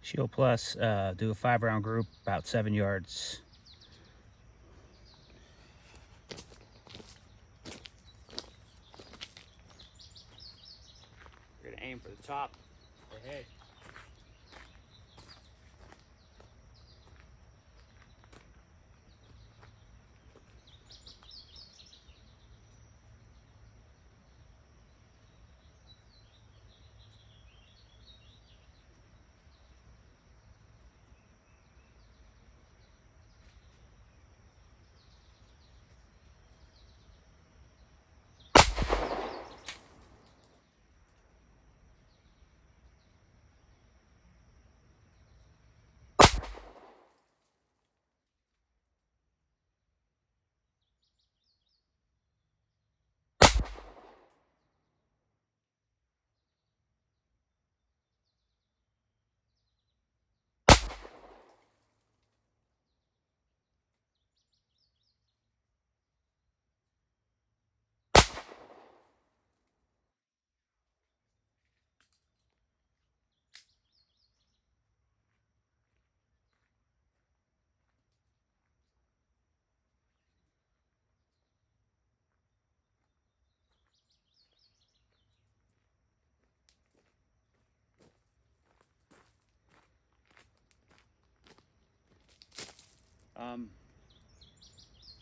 Shield Plus, do a 5-round group, about 7 yards. We're gonna aim for the top of the head.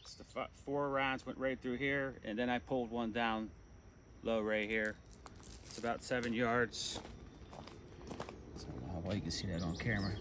It's the 4 rounds went right through here, and then I pulled one down low right here. It's about 7 yards. So I don't know how well you can see that on camera.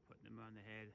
Putting them on the head.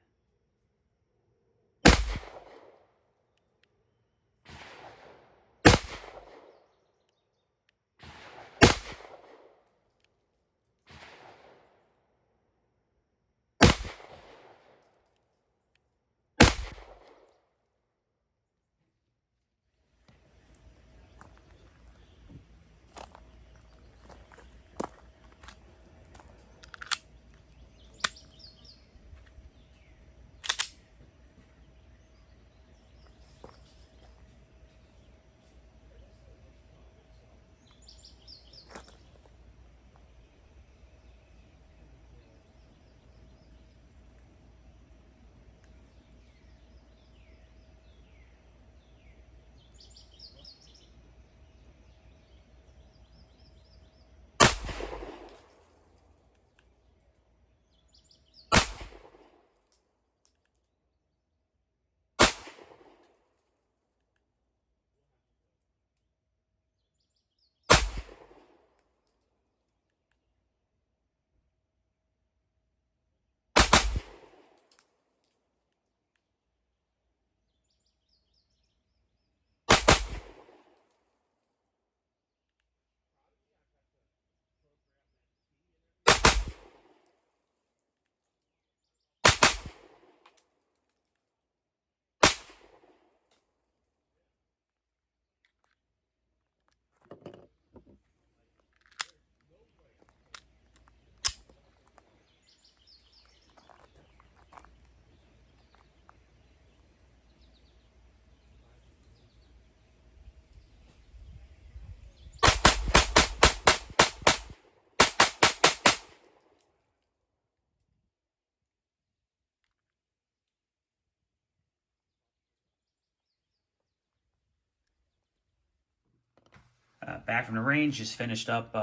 Back from the range, just finished up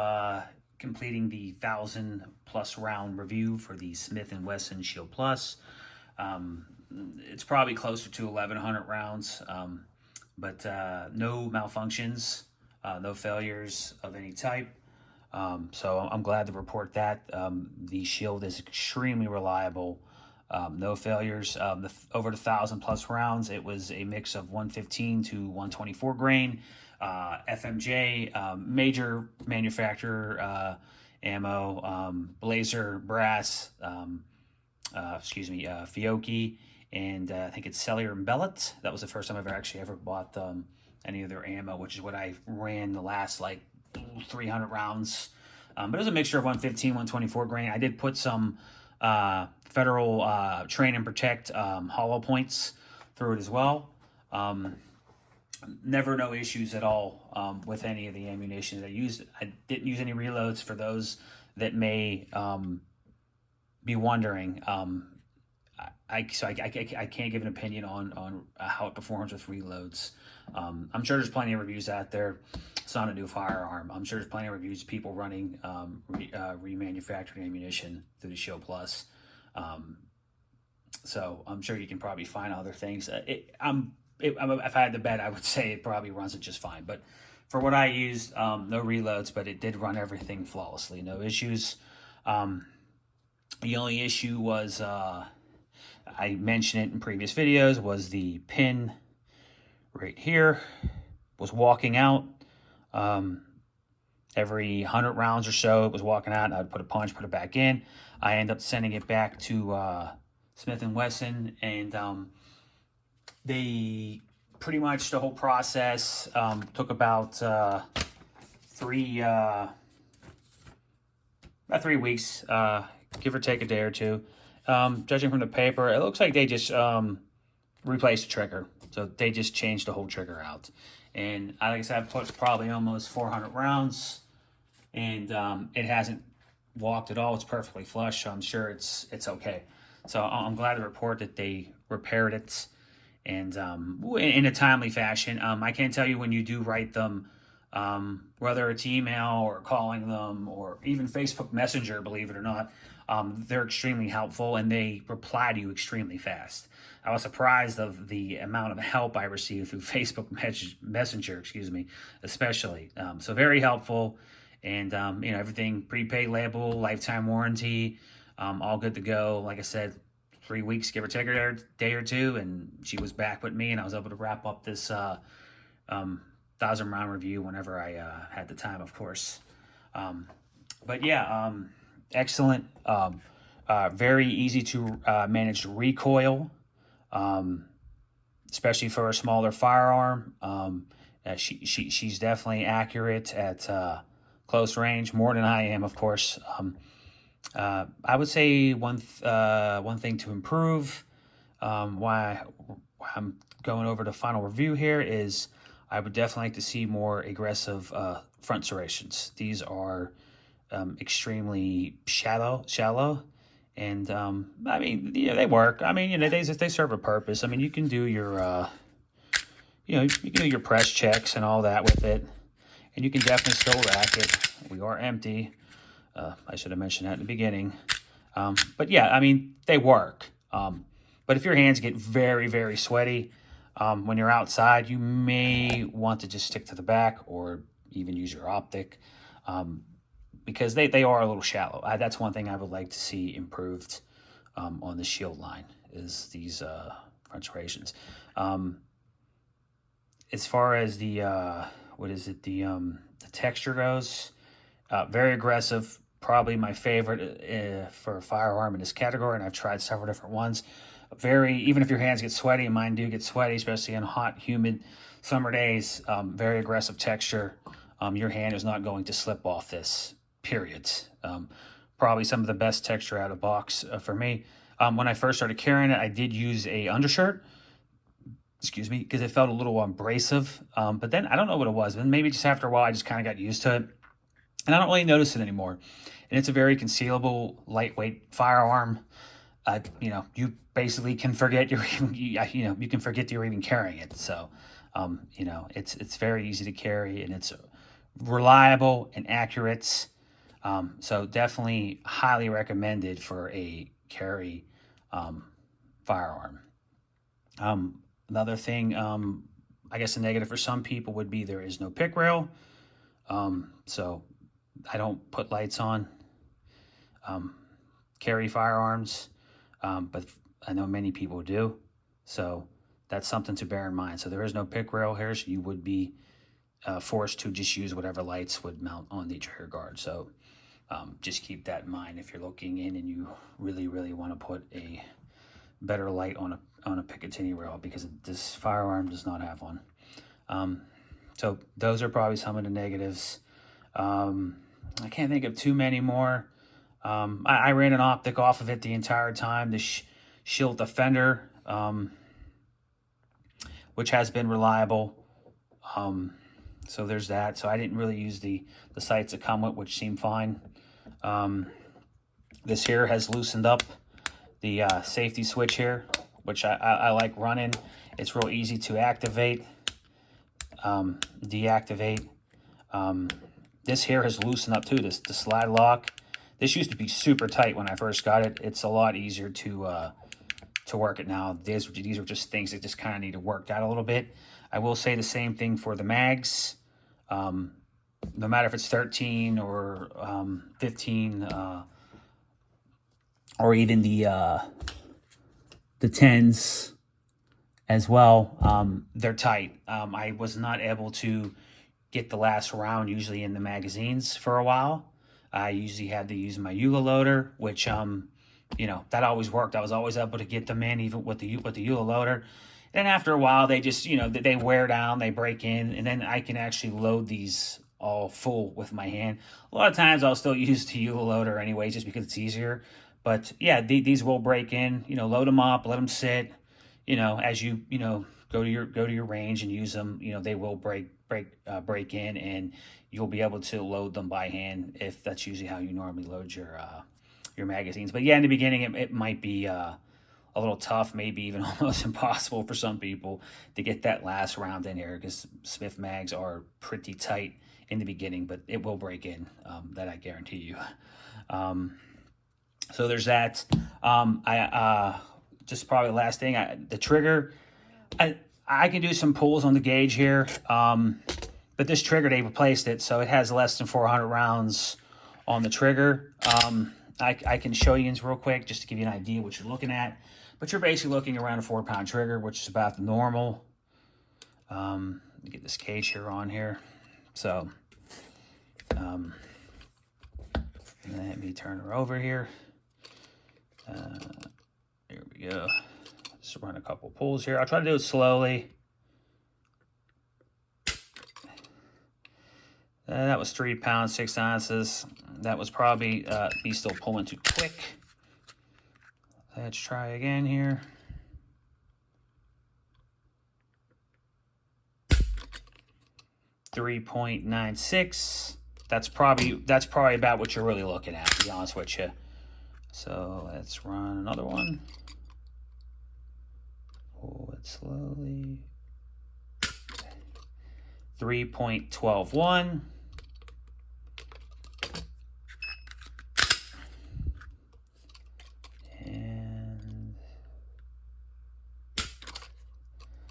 completing the 1,000+ round review for the Smith Wesson Shield Plus. It's probably closer to 1,100 rounds, but no malfunctions, no failures of any type. So I'm glad to report that. The Shield is extremely reliable. No failures. Over the 1,000+ rounds, it was a mix of 115 to 124 grain. FMJ, major manufacturer ammo, Blazer brass, Fiocchi, and I think it's Cellular and Bellet. That was the first time I've ever bought any of their ammo, which is what I ran the last like 300 rounds. But it was a mixture of 115, 124 grain. I did put some Federal Train and Protect hollow points through it as well. Never no issues at all with any of the ammunition that I used. I didn't use any reloads for those that may be wondering. I can't give an opinion on how it performs with reloads. I'm sure there's plenty of reviews out there. It's not a new firearm. I'm sure there's plenty of reviews of people running remanufactured ammunition through the Shield Plus. So I'm sure you can probably find other things. If I had to bet, I would say it probably runs it just fine. But for what I used, no reloads, but it did run everything flawlessly. No issues. The only issue was, I mentioned it in previous videos, was the pin right here was walking out. Every 100 rounds or so, it was walking out, and I'd put a punch, put it back in. I end up sending it back to Smith & Wesson, and they pretty much, the whole process took about 3 weeks, give or take a day or two. Judging from the paper, it looks like they just replaced the trigger. So they just changed the whole trigger out. And like I said, I've put probably almost 400 rounds, and it hasn't walked at all. It's perfectly flush, so I'm sure it's okay. So I'm glad to report that they repaired it, and in a timely fashion. I can tell you, when you do write them, whether it's email or calling them or even Facebook Messenger, believe it or not, they're extremely helpful, and they reply to you extremely fast. I was surprised of the amount of help I received through Facebook Messenger, especially. So very helpful, and everything prepaid label, lifetime warranty, all good to go. Like I said, 3 weeks, give or take a day or two, and she was back with me, and I was able to wrap up this 1,000 round review whenever I had the time, of course. But yeah, excellent. Very easy to manage recoil, especially for a smaller firearm. She's definitely accurate at close range, more than I am, of course. I would say one thing to improve, why I'm going over the final review here, is I would definitely like to see more aggressive front serrations. These are extremely shallow, and I mean, they work. I mean, they serve a purpose. I mean, you can do your you can do your press checks and all that with it, and you can definitely still rack it. We are empty. I should have mentioned that in the beginning. But yeah, I mean, they work. But if your hands get very, very sweaty when you're outside, you may want to just stick to the back, or even use your optic, because they are a little shallow. That's one thing I would like to see improved on the Shield line, is these front serrations. As far as the the texture goes, very aggressive. Probably my favorite for a firearm in this category, and I've tried several different ones. Even if your hands get sweaty, and mine do get sweaty, especially in hot, humid summer days, very aggressive texture. Your hand is not going to slip off this, period. Probably some of the best texture out of the box for me. When I first started carrying it, I did use a undershirt, because it felt a little abrasive. But then I don't know what it was, but maybe just after a while, I just kind of got used to it, and I don't really notice it anymore. And it's a very concealable, lightweight firearm. You basically can forget you can forget you're even carrying it. So, it's very easy to carry, and it's reliable and accurate. So definitely highly recommended for a carry firearm. Another thing, I guess a negative for some people would be there is no pick rail. So I don't put lights on carry firearms, but I know many people do. So that's something to bear in mind. So there is no pick rail here, so you would be forced to just use whatever lights would mount on the trigger guard. So just keep that in mind if you're looking in and you really want to put a better light on a Picatinny rail, because this firearm does not have one. So those are probably some of the negatives. I can't think of too many more. I ran an optic off of it the entire time, the Shield Defender, which has been reliable. So there's that. So I didn't really use the sights that come with, which seem fine. This here has loosened up the safety switch here, which I like running. It's real easy to activate, deactivate. This here has loosened up too, the slide lock. This used to be super tight when I first got it. It's a lot easier to work it now. These are just things that just kind of need to work out a little bit. I will say the same thing for the mags. No matter if it's 13 or 15, or even the 10s as well, they're tight. I was not able to get the last round usually in the magazines for a while. I usually had to use my Eula loader, which you know, that always worked. I was always able to get them in even with the Eula loader. And after a while, they just, you know, they wear down, they break in, and then I can actually load these all full with my hand. A lot of times I'll still use the Eula loader anyway, just because it's easier. But yeah, these will break in. You know, load them up, let them sit. You know, as you go to your range and use them, you know, they will break in, and you'll be able to load them by hand if that's usually how you normally load your magazines. But yeah, in the beginning, it might be a little tough, maybe even almost impossible for some people to get that last round in here, because Smith mags are pretty tight in the beginning, but it will break in, that I guarantee you. So there's that. Just probably the last thing, the trigger, I can do some pulls on the gauge here, but this trigger, they replaced it, so it has less than 400 rounds on the trigger. I can show you real quick just to give you an idea what you're looking at, but you're basically looking around a 4-pound trigger, which is about the normal. Get this cage here on here. So let me turn her over here. There we go. Just run a couple pulls here. I'll try to do it slowly. That was 3 pounds, 6 ounces. That was probably me still pulling too quick. Let's try again here. .96. That's probably about what you're really looking at, to be honest with you. So let's run another one. Pull it slowly. 3.121. And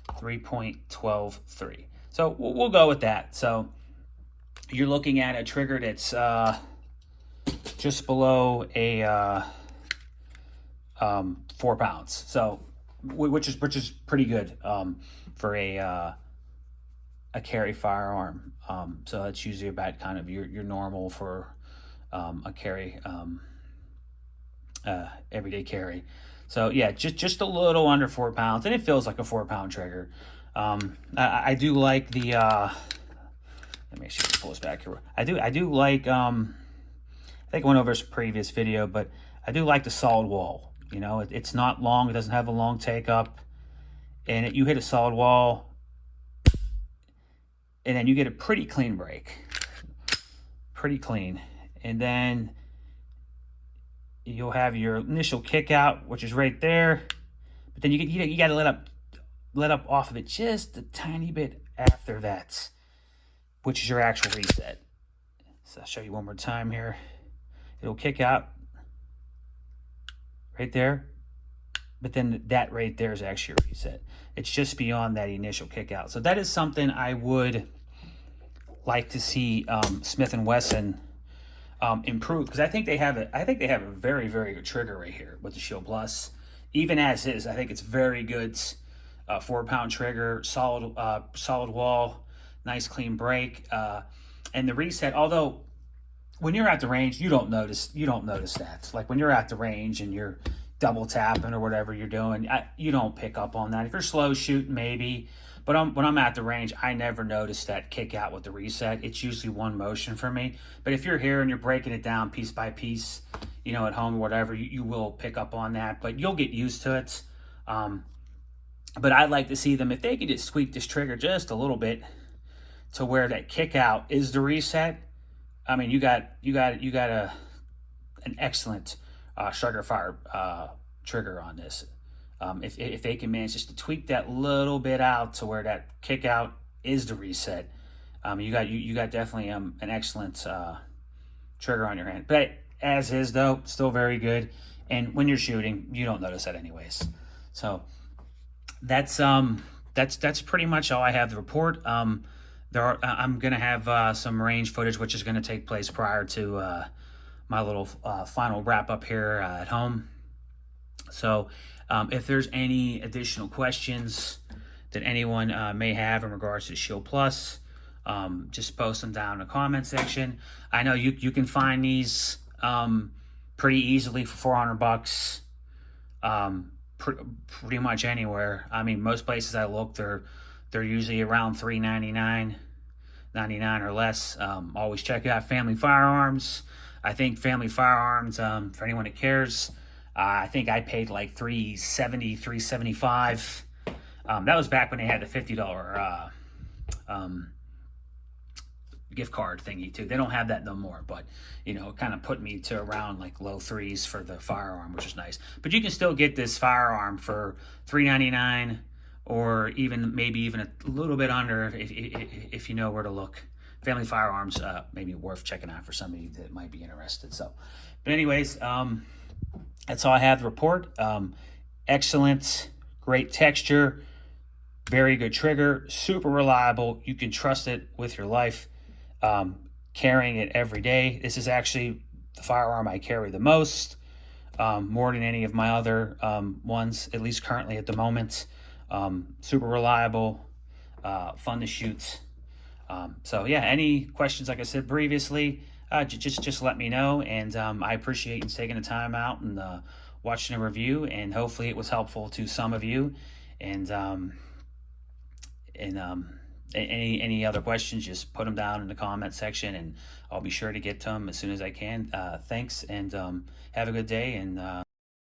3.123. So we'll go with that. So you're looking at a trigger that's just below a 4 pounds. So which is pretty good for a carry firearm. So that's usually about kind of your normal for a carry, everyday carry. So yeah, just a little under 4 pounds, and it feels like a 4-pound trigger. I do like the let me see if I pull this back here. I do like I think I went over this previous video, but I do like the solid wall. You know, it's not long, it doesn't have a long take up, and you hit a solid wall, and then you get a pretty clean break. Pretty clean. And then you'll have your initial kick out, which is right there. But then you got to let up off of it just a tiny bit after that. which is your actual reset. So I'll show you one more time here. It'll kick out right there, but then that right there is actually a reset. It's just beyond that initial kick out. So that is something I would like to see Smith & Wesson improve, because I think they have a very, very good trigger right here with the Shield Plus. Even as is, I think it's very good. 4-pound trigger, solid wall, nice clean break, and the reset. Although when you're at the range, you don't notice that. Like when you're at the range and you're double tapping or whatever you're doing, you don't pick up on that. If you're slow shooting, maybe. But when I'm at the range, I never notice that kick out with the reset. It's usually one motion for me. But if you're here and you're breaking it down piece by piece, you know, at home or whatever, you will pick up on that. But you'll get used to it. But I'd like to see them, if they could just tweak this trigger just a little bit to where that kick out is the reset. I mean, you got an excellent sugar fire trigger on this. If they can manage just to tweak that little bit out to where that kick out is the reset, you got definitely an excellent trigger on your hand. But as is though, still very good. And when you're shooting, you don't notice that anyways. So that's pretty much all I have to report. I'm gonna have some range footage, which is gonna take place prior to my little final wrap up here at home. So if there's any additional questions that anyone may have in regards to Shield Plus, just post them down in the comment section. I know you can find these pretty easily for $400, pretty much anywhere. I mean, most places I look, they're usually around $3.99, $99 or less. Always check out Family Firearms. I think Family Firearms, for anyone that cares, I think I paid like $370, $375. That was back when they had the $50 gift card thingy too. They don't have that no more, but you know, it kind of put me to around like low threes for the firearm, which is nice. But you can still get this firearm for $3.99, or maybe even a little bit under if you know where to look. Family Firearms, maybe worth checking out for somebody that might be interested. So, but anyways, that's all I have to report. Excellent, great texture, very good trigger, super reliable. You can trust it with your life. Carrying it every day. This is actually the firearm I carry the most, more than any of my other ones, at least currently at the moment. Super reliable, fun to shoot. So yeah, any questions, like I said previously, just let me know. And I appreciate you taking the time out and watching a review, and hopefully it was helpful to some of you. And any other questions, just put them down in the comment section, and I'll be sure to get to them as soon as I can. Thanks, and have a good day, and